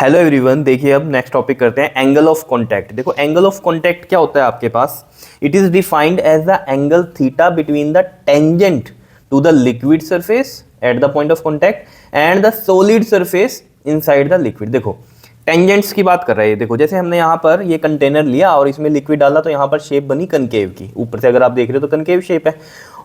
Hello everyone, देखिए अब next topic करते हैं एंगल ऑफ कॉन्टैक्ट। देखो एंगल ऑफ कॉन्टैक्ट क्या होता है आपके पास। It is defined as the angle theta between the tangent to the liquid surface at the point of contact and the solid surface inside the liquid. देखो tangents की बात कर रहे हैं। देखो जैसे हमने यहाँ पर ये कंटेनर लिया और इसमें लिक्विड डाला तो यहाँ पर शेप बनी कनकेव की। ऊपर से अगर आप देख रहे हो तो कनकेव शेप है।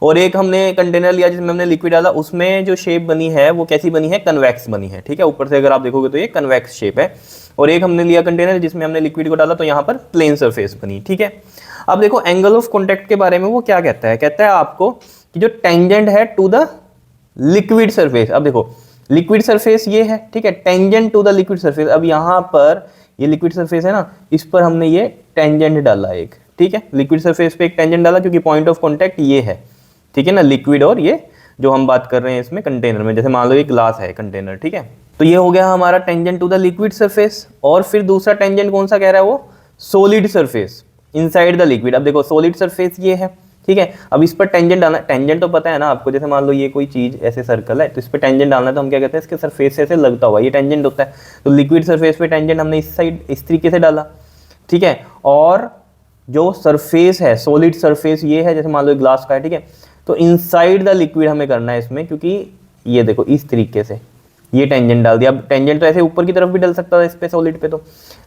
और एक हमने कंटेनर लिया जिसमें हमने लिक्विड डाला, उसमें जो शेप बनी है वो कैसी बनी है, कन्वेक्स बनी है। ठीक है, ऊपर से अगर आप देखोगे तो ये कन्वेक्स शेप है। और एक हमने लिया कंटेनर जिसमें हमने लिक्विड को डाला तो यहाँ पर प्लेन सरफेस बनी। ठीक है, अब देखो एंगल ऑफ कॉन्टैक्ट के बारे में वो क्या कहता है। कहता है आपको कि जो टेंजेंट है टू द लिक्विड सरफेस। अब देखो लिक्विड सरफेस ये है, ठीक है, tangent to the liquid surface. अब यहाँ पर ये लिक्विड सरफेस है ना, इस पर हमने ये टेंजेंट डाला एक। ठीक है, लिक्विड सरफेस पे एक टेंजेंट डाला क्योंकि पॉइंट ऑफ कॉन्टैक्ट ये है। ठीक है ना, लिक्विड और ये जो हम बात कर रहे हैं इसमें कंटेनर में, जैसे मान लो ये ग्लास है कंटेनर। ठीक है, तो ये हो गया हमारा tangent to the liquid surface. और फिर दूसरा टेंजेंट कौन सा कह रहा है, वो solid surface inside the liquid. अब देखो सॉलिड सरफेस ये है, ठीक है, अब इस पर टेंजेंट डालना। टेंजेंट तो पता है ना आपको, जैसे मान लो ये कोई चीज ऐसे सर्कल है तो इस पर टेंजेंट डालना है तो हम क्या कहते हैं, इसके सरफेस से ऐसे लगता हुआ ये टेंजेंट होता है। तो लिक्विड सरफेस पे टेंजेंट हमने इस साइड इस तरीके से डाला। ठीक है, और जो सरफेस है सॉलिड सरफेस ये है, जैसे मान लो ग्लास का है। ठीक है, तो इनसाइड द लिक्विड हमें करना है इसमें, क्योंकि ये देखो इस तरीके से ये टेंजेंट डाल दिया। अब टेंजेंट तो ऐसे ऊपर की तरफ भी डल सकता था इस पे सॉलिड पे तो,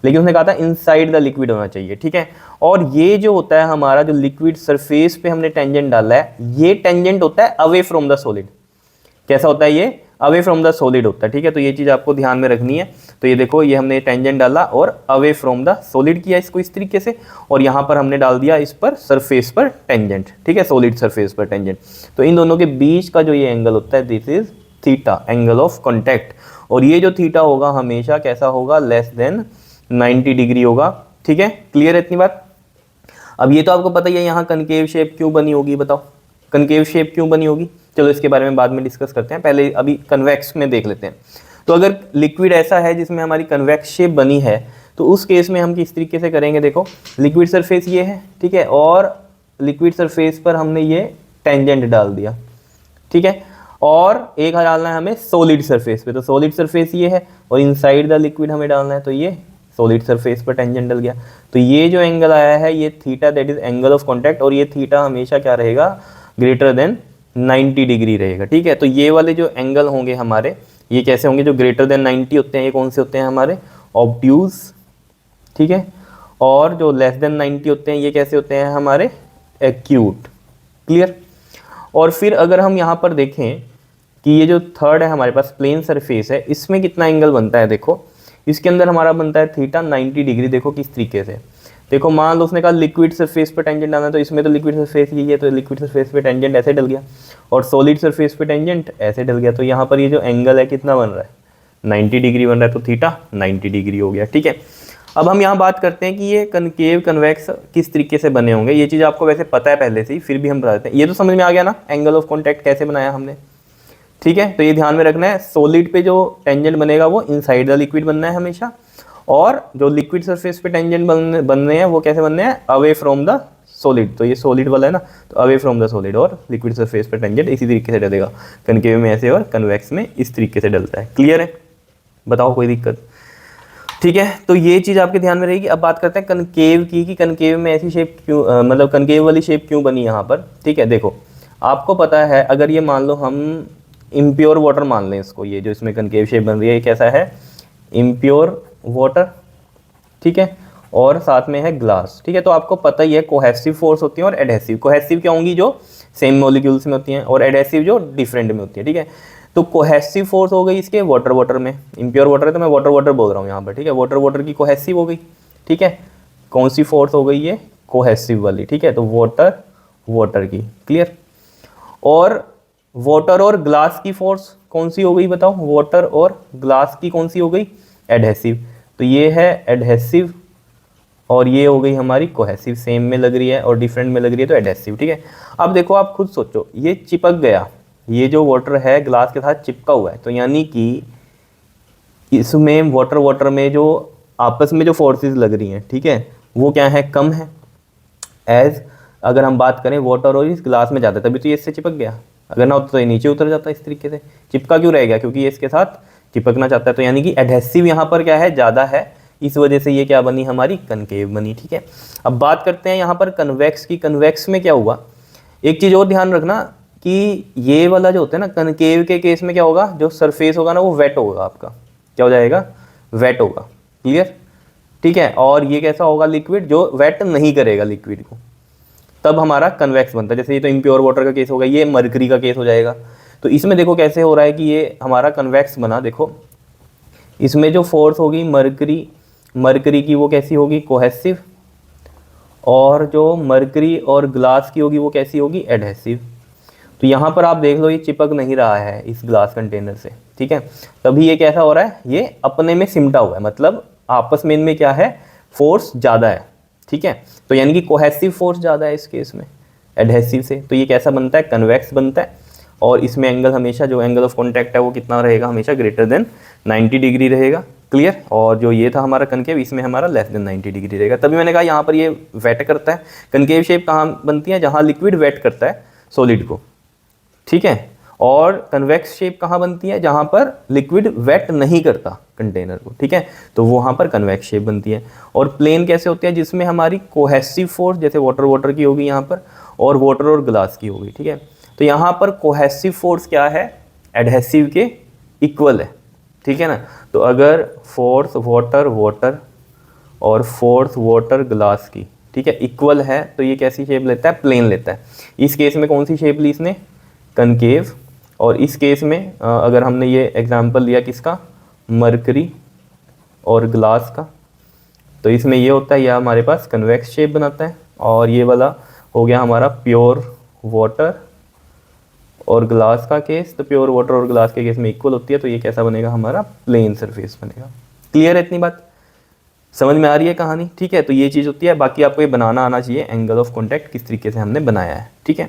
लेकिन उसने कहा था इनसाइड द लिक्विड होना चाहिए। ठीक है, और ये जो होता है हमारा जो लिक्विड सरफेस पे हमने टेंजेंट डाला है, ये टेंजेंट होता है अवे फ्रॉम द सॉलिड। कैसा होता है ये, अवे फ्रॉम द सॉलिड होता है। ठीक है, तो ये चीज आपको ध्यान में रखनी है। तो ये देखो ये हमने टेंजेंट डाला और अवे फ्रॉम द सॉलिड किया इसको इस तरीके से, और यहाँ पर हमने डाल दिया इस पर सरफेस पर टेंजेंट। ठीक है, सॉलिड सरफेस पर टेंजेंट। तो इन दोनों के बीच का जो ये एंगल होता है, this is theta, angle of contact. और ये जो थीटा होगा हमेशा कैसा होगा, लेस देन 90 डिग्री होगा। ठीक है, क्लियर है इतनी बात। अब ये तो आपको पता ही है यहाँ कनकेव शेप क्यों बनी होगी, बताओ कनकेव शेप क्यों बनी होगी। चलो इसके बारे में बाद में डिस्कस करते हैं, पहले अभी कन्वेक्स में देख लेते हैं। तो अगर लिक्विड ऐसा है जिसमें हमारी कन्वेक्स शेप बनी है तो उस केस में हम किस तरीके से करेंगे। देखो लिक्विड सरफेस ये है, ठीक है, और लिक्विड सरफेस पर हमने ये टेंजेंट डाल दिया। ठीक है, और एक डालना है हमें सॉलिड सरफेस पे, तो सॉलिड सरफेस ये है और इनसाइड द लिक्विड हमें डालना है, तो ये सॉलिड सरफेस पर टेंजेंट डल गया। तो ये जो एंगल आया है ये theta, that is angle of contact. और ये थीटा हमेशा क्या रहेगा, ग्रेटर देन 90 डिग्री रहेगा। ठीक है, तो ये वाले जो एंगल होंगे हमारे, ये कैसे होंगे, जो ग्रेटर देन 90 होते हैं ये कौन से होते हैं हमारे, ऑब्ट्यूज। ठीक है, और जो लेस देन 90 होते हैं ये कैसे होते हैं हमारे, एक्यूट। क्लियर। और फिर अगर हम यहाँ पर देखें कि ये जो थर्ड है हमारे पास प्लेन सरफेस है, इसमें कितना एंगल बनता है, देखो इसके अंदर हमारा बनता है थीटा 90 डिग्री। देखो किस तरीके से, देखो मान लो उसने कहा लिक्विड सरफेस पे टेंजेंट डालना है, तो इसमें तो लिक्विड सरफेस यही है, तो लिक्विड सरफेस पे टेंजेंट ऐसे डल गया और सॉलिड सरफेस पे टेंजेंट ऐसे डल गया। तो यहाँ पर ये जो एंगल है कितना बन रहा है, 90 डिग्री बन रहा है, तो थीटा 90 डिग्री हो गया। ठीक है, अब हम यहाँ बात करते हैं कि ये कनकेव कन्वेक्स किस तरीके से बने होंगे। ये चीज़ आपको वैसे पता है पहले से ही, फिर भी हम बता देते हैं। ये तो समझ में आ गया ना, एंगल ऑफ कॉन्टैक्ट कैसे बनाया हमने। ठीक है, तो ये ध्यान में रखना है, सॉलिड पे जो टेंजेंट बनेगा वो इनसाइड द लिक्विड बनना है हमेशा, और जो लिक्विड सरफेस पे टेंजेंट बनने हैं वो कैसे बनने हैं, अवे फ्रॉम द सॉलिड। तो ये सॉलिड वाला है ना, तो अवे फ्रॉम द सॉलिड, और लिक्विड सरफेस पे टेंजेंट इसी तरीके से डलेगा। कनकेव में ऐसे और कन्वेक्स में इस तरीके से डलता है। क्लियर है, बताओ कोई दिक्कत। ठीक है, तो ये चीज़ आपके ध्यान में रहेगी। अब बात करते हैं कनकेव की, कि कनकेव में ऐसी शेप क्यों, मतलब कनकेव वाली शेप क्यों बनी यहाँ पर। ठीक है, देखो आपको पता है, अगर ये मान लो हम इम्प्योर वाटर मान लें इसको, ये जो इसमें कनकेव शेप बन रही है ये कैसा है, इम्प्योर वाटर। ठीक है, और साथ में है ग्लास। ठीक है, तो आपको पता ही है कोहेसिव फोर्स होती है और एडहेसिव। कोहेसिव क्या होंगी, जो सेम मॉलिक्यूल्स में होती हैं, और एडहेसिव जो डिफरेंट में होती है। ठीक है, तो कोहेसिव फोर्स हो गई इसके वाटर वाटर में, इम्प्योर वाटर है तो मैं वाटर वाटर बोल रहा हूँ यहाँ पर। ठीक है, वाटर वाटर की कोहेसिव हो गई। ठीक है, कौन सी फोर्स हो गई, ये कोहेसिव वाली। ठीक है, तो वाटर वाटर की। क्लियर। और वाटर और ग्लास की फोर्स कौन सी हो गई, बताओ, वाटर और ग्लास की कौन सी हो गई, एडहेसिव। तो ये है एडहेसिव और ये हो गई हमारी कोहेसिव। सेम में लग रही है और डिफरेंट में लग रही है तो एडहेसिव। ठीक है, अब देखो आप खुद सोचो, ये चिपक गया, ये जो वाटर है ग्लास के साथ चिपका हुआ है, तो यानी कि इसमें वाटर वाटर में जो आपस में जो फोर्सेस लग रही हैं, ठीक है, वो क्या है, कम है। एज अगर हम बात करें वाटर और इस ग्लास में जाता है तभी तो ये इससे चिपक गया, अगर ना होता तो ये नीचे उतर जाता है। इस तरीके से चिपका क्यों रह गया, क्योंकि ये इसके साथ चिपकना चाहता है, तो यानी कि एडहेसिव यहाँ पर क्या है, ज़्यादा है, इस वजह से ये क्या बनी हमारी, कनकेव बनी। ठीक है, अब बात करते हैं यहाँ पर कन्वेक्स की। कन्वेक्स में क्या हुआ, एक चीज़ और ध्यान रखना कि ये वाला जो होता है ना, कनकेव के केस में क्या होगा, जो सरफेस होगा ना वो वेट होगा, आपका क्या हो जाएगा, वेट होगा। क्लियर, ठीक है। और ये कैसा होगा, लिक्विड, जो वेट नहीं करेगा लिक्विड को, तब हमारा कन्वेक्स बनता है। जैसे ये तो इम्प्योर वाटर का केस होगा, ये मरकरी का केस हो जाएगा। तो इसमें देखो कैसे हो रहा है कि ये हमारा कन्वेक्स बना। देखो इसमें जो फोर्स होगी मरकरी की वो कैसी होगी, कोहेसिव, और जो मरकरी और ग्लास की होगी वो कैसी होगी, एडहेसिव। तो यहाँ पर आप देख लो ये चिपक नहीं रहा है इस ग्लास कंटेनर से। ठीक है, तभी ये कैसा हो रहा है, ये अपने में सिमटा हुआ है, मतलब आपस में इनमें क्या है, फोर्स ज़्यादा है। ठीक है, तो यानी कि कोहेसिव फोर्स ज़्यादा है इस केस में एडहेसिव से। तो ये कैसा बनता है, कन्वेक्स बनता है। और इसमें एंगल हमेशा, जो एंगल ऑफ कॉन्टैक्ट है वो कितना रहेगा, हमेशा ग्रेटर देन 90 डिग्री रहेगा। क्लियर, और जो ये था हमारा कनकेव, इसमें हमारा लेस देन 90 डिग्री रहेगा। तभी मैंने कहा यहाँ पर ये वेट करता है। कनकेव शेप कहाँ बनती है, जहाँ लिक्विड वेट करता है सॉलिड को। ठीक है, और कन्वेक्स शेप कहाँ बनती है, जहाँ पर लिक्विड वेट नहीं करता कंटेनर को। ठीक है, तो वहाँ पर कन्वेक्स शेप बनती है। और प्लेन कैसे होते हैं, जिसमें हमारी कोहेसिव फोर्स, जैसे वाटर की होगी यहाँ पर, और वाटर और ग्लास की होगी। ठीक है, तो यहाँ पर कोहेसिव फोर्स क्या है, एडहेसिव के इक्वल है। ठीक है ना, तो अगर फोर्स वाटर और फोर्स वाटर ग्लास की, ठीक है, इक्वल है, तो ये कैसी शेप लेता है, प्लेन लेता है। इस केस में कौन सी शेप ली इसने, कनकेव। और इस केस में अगर हमने ये एग्जांपल लिया किसका, मरकरी और ग्लास का, तो इसमें ये होता है, यह हमारे पास कन्वेक्स शेप बनाता है। और ये वाला हो गया हमारा प्योर वाटर और ग्लास का केस, तो प्योर वाटर और ग्लास के केस में इक्वल होती है, तो ये कैसा बनेगा, हमारा प्लेन सरफेस बनेगा। क्लियर है, इतनी बात समझ में आ रही है कहानी। ठीक है, तो ये चीज़ होती है। बाकी आपको ये बनाना आना चाहिए, एंगल ऑफ कॉन्टैक्ट किस तरीके से हमने बनाया है। ठीक है,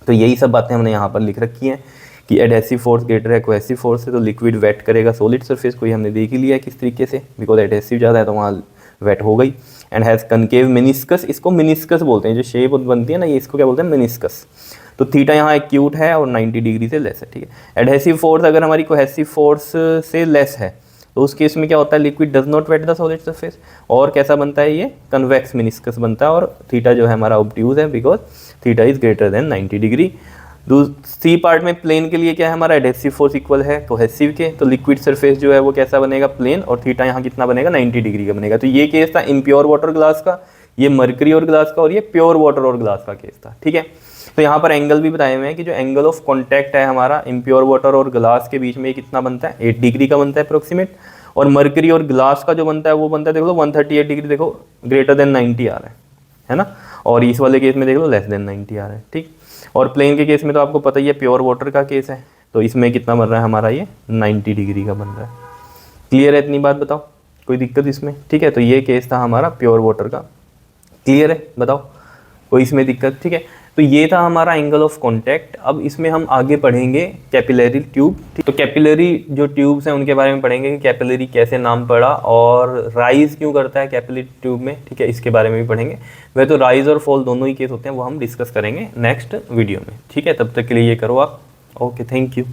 तो यही सब बातें हमने यहाँ पर लिख रखी हैं कि एडहेसिव फोर्स ग्रेटर है कोहेसिव फोर्स से, तो लिक्विड वेट करेगा सॉलिड सरफेस को, ये हमने देख ही लिया है किस तरीके से, बिकॉज एडहेसिव ज़्यादा है तो वहाँ वेट हो गई। एंड हैज़ कनकेव मेनिस्कस, इसको मेनिस्कस बोलते हैं, जो शेप बनती है ना, ये इसको क्या बोलते हैं, मेनिस्कस। तो थीटा यहाँ एक्यूट है और 90 डिग्री से लेस है। ठीक है, एडहेसिव फोर्स अगर हमारी कोहेसिव फोर्स से लेस है, तो उस केस में क्या होता है, liquid does not wet the solid surface, और कैसा बनता है, ये कन्वेक्स मेनिस्कस बनता है। और थीटा जो है हमारा ऑब्ट्यूज है, because theta is greater than 90 degree. C part में प्लेन के लिए क्या है, हमारा एडहेसिव फोर्स इक्वल है कोहेसिव के, तो लिक्विड सरफेस जो है वो कैसा बनेगा, प्लेन, और थीटा यहाँ कितना बनेगा, 90 डिग्री का बनेगा। तो ये केस था इम्प्योर वाटर ग्लास का, ये मरकरी और ग्लास का, और ये प्योर वाटर और ग्लास का केस था। ठीक है, तो यहाँ पर एंगल भी बताए हुए हैं कि जो एंगल ऑफ कॉन्टैक्ट है हमारा इम्प्योर वाटर और ग्लास के बीच में, ये कितना बनता है, 8 डिग्री का बनता है अप्रोक्सीमेट। और मरकरी और ग्लास का जो बनता है वो बनता है, देख लो 138 डिग्री, देखो ग्रेटर देन 90 आ रहा है ना। और इस वाले केस में देख लो लेस देन 90 आ रहा है। ठीक, और प्लेन के केस में तो आपको पता ही है, प्योर वाटर का केस है, तो इसमें कितना बन रहा है हमारा, ये 90 डिग्री का बन रहा है। क्लियर है, इतनी बात बताओ, कोई दिक्कत इसमें। ठीक है, तो ये केस था हमारा प्योर वाटर का। क्लियर है, बताओ कोई इसमें दिक्कत। ठीक है, तो ये था हमारा एंगल ऑफ कॉन्टैक्ट। अब इसमें हम आगे पढ़ेंगे कैपिलरी ट्यूब। तो कैपिलरी जो ट्यूब्स हैं उनके बारे में पढ़ेंगे कि कैपिलरी कैसे नाम पड़ा और राइज क्यों करता है कैपिलरी ट्यूब में। ठीक है, इसके बारे में भी पढ़ेंगे। वह तो राइज और फॉल दोनों ही केस होते हैं, वो हम डिस्कस करेंगे नेक्स्ट वीडियो में। ठीक है, तब तक के लिए ये करो आप। Okay, thank you.